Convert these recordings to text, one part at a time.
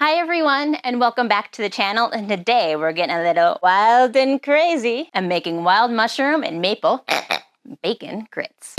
Hi everyone, and welcome back to the channel. And today we're getting a little wild and crazy. I'm making wild mushroom and maple bacon grits.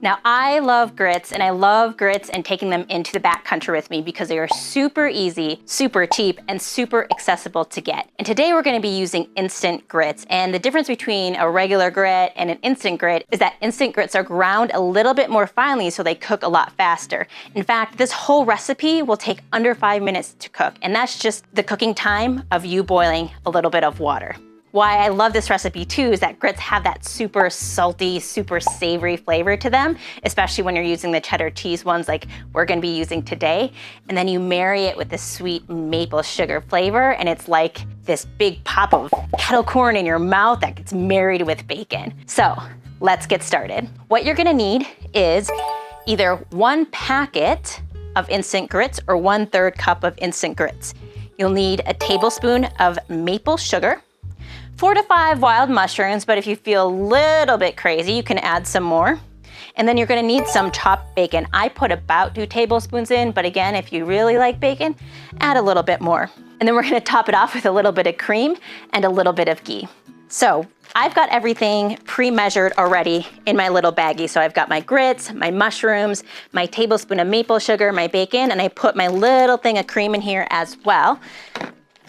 Now I love grits, and I love grits and taking them into the backcountry with me because they are super easy, super cheap, and super accessible to get. And today we're gonna be using instant grits. And the difference between a regular grit and an instant grit is that instant grits are ground a little bit more finely so they cook a lot faster. In fact, this whole recipe will take under 5 minutes to cook, and that's just the cooking time of you boiling a little bit of water. Why I love this recipe too is that grits have that super salty, super savory flavor to them, especially when you're using the cheddar cheese ones like we're gonna be using today. And then you marry it with this sweet maple sugar flavor, and it's like this big pop of kettle corn in your mouth that gets married with bacon. So let's get started. What you're gonna need is either 1 packet of instant grits or 1/3 cup of instant grits. You'll need a tablespoon of maple sugar, 4 to 5 wild mushrooms, but if you feel a little bit crazy, you can add some more. And then you're gonna need some chopped bacon. I put about 2 tablespoons in, but again, if you really like bacon, add a little bit more. And then we're gonna top it off with a little bit of cream and a little bit of ghee. So I've got everything pre-measured already in my little baggie. So I've got my grits, my mushrooms, my tablespoon of maple sugar, my bacon, and I put my little thing of cream in here as well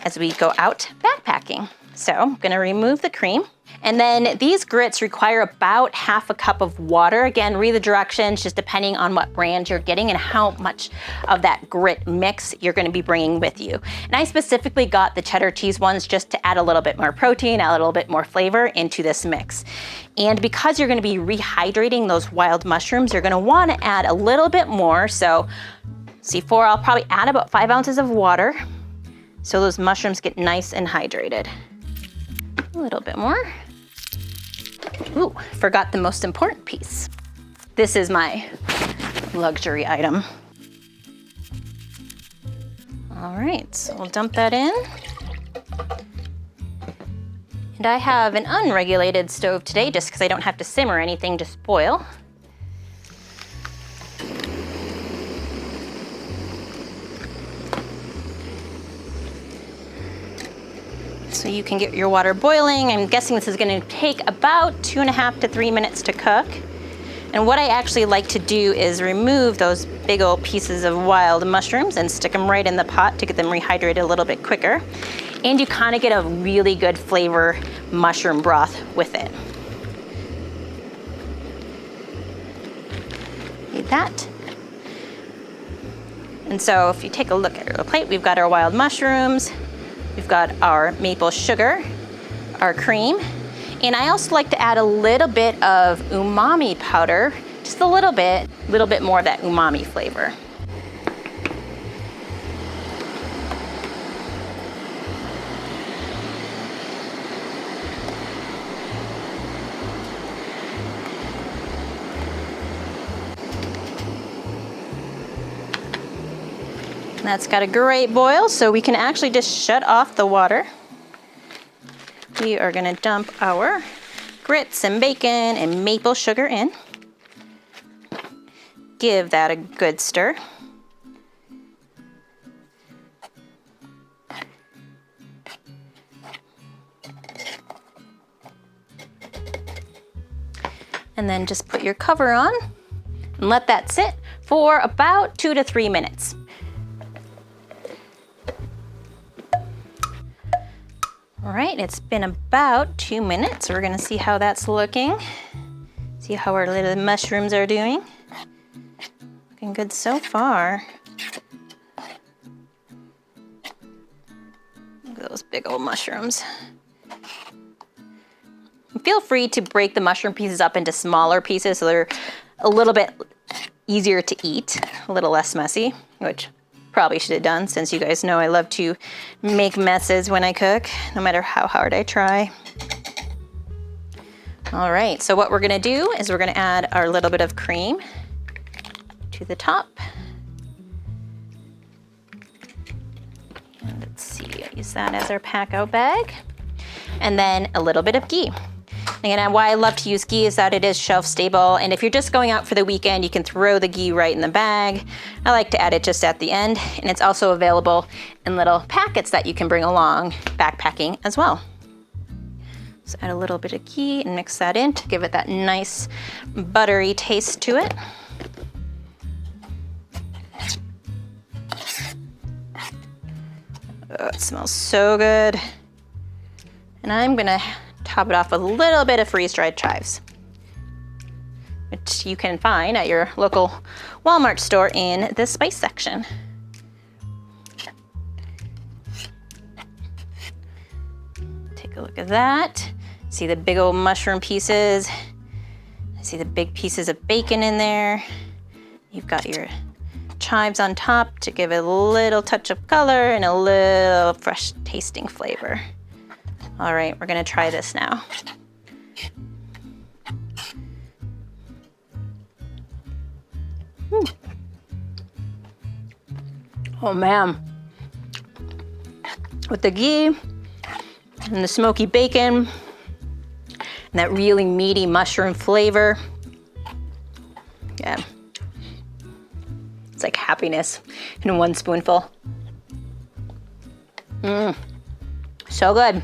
as we go out backpacking. So I'm gonna remove the cream. And then these grits require about 1/2 cup of water. Again, read the directions, just depending on what brand you're getting and how much of that grit mix you're gonna be bringing with you. And I specifically got the cheddar cheese ones just to add a little bit more protein, a little bit more flavor into this mix. And because you're gonna be rehydrating those wild mushrooms, you're gonna wanna add a little bit more. So C4, I'll probably add about 5 ounces of water so those mushrooms get nice and hydrated. A little bit more. Ooh, forgot the most important piece. This is my luxury item. All right, so we'll dump that in. And I have an unregulated stove today just because I don't have to simmer anything, just boil. So you can get your water boiling. I'm guessing this is gonna take about 2.5 to 3 minutes to cook. And what I actually like to do is remove those big old pieces of wild mushrooms and stick them right in the pot to get them rehydrated a little bit quicker. And you kind of get a really good flavor mushroom broth with it. Need that. And so if you take a look at our plate, we've got our wild mushrooms, we've got our maple sugar, our cream, and I also like to add a little bit of umami powder, just a little bit more of that umami flavor. That's got a great boil, so we can actually just shut off the water. We are gonna dump our grits and bacon and maple sugar in. Give that a good stir. And then just put your cover on and let that sit for about 2 to 3 minutes. All right, it's been about 2 minutes. We're gonna see how that's looking. See how our little mushrooms are doing. Looking good so far. Look at those big old mushrooms. Feel free to break the mushroom pieces up into smaller pieces so they're a little bit easier to eat, a little less messy, which probably should have done, since you guys know I love to make messes when I cook, no matter how hard I try. All right, so what we're gonna do is we're gonna add our little bit of cream to the top. And let's see, I use that as our pack out bag. And then a little bit of ghee. Again, why I love to use ghee is that it is shelf stable, and if you're just going out for the weekend, you can throw the ghee right in the bag. I like to add it just at the end, and it's also available in little packets that you can bring along backpacking as well. So add a little bit of ghee and mix that in to give it that nice buttery taste to it. Oh, it smells so good. And I'm gonna top it off with a little bit of freeze-dried chives, which you can find at your local Walmart store in the spice section. Take a look at that. See the big old mushroom pieces. I see the big pieces of bacon in there. You've got your chives on top to give it a little touch of color and a little fresh tasting flavor. All right, we're gonna try this now. Oh man. With the ghee and the smoky bacon and that really meaty mushroom flavor. Yeah. It's like happiness in one spoonful. So good.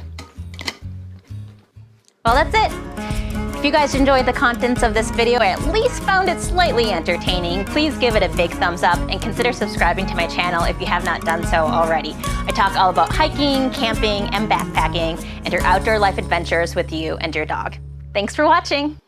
Well, that's it. If you guys enjoyed the contents of this video, or at least found it slightly entertaining, please give it a big thumbs up and consider subscribing to my channel if you have not done so already. I talk all about hiking, camping, and backpacking, and your outdoor life adventures with you and your dog. Thanks for watching.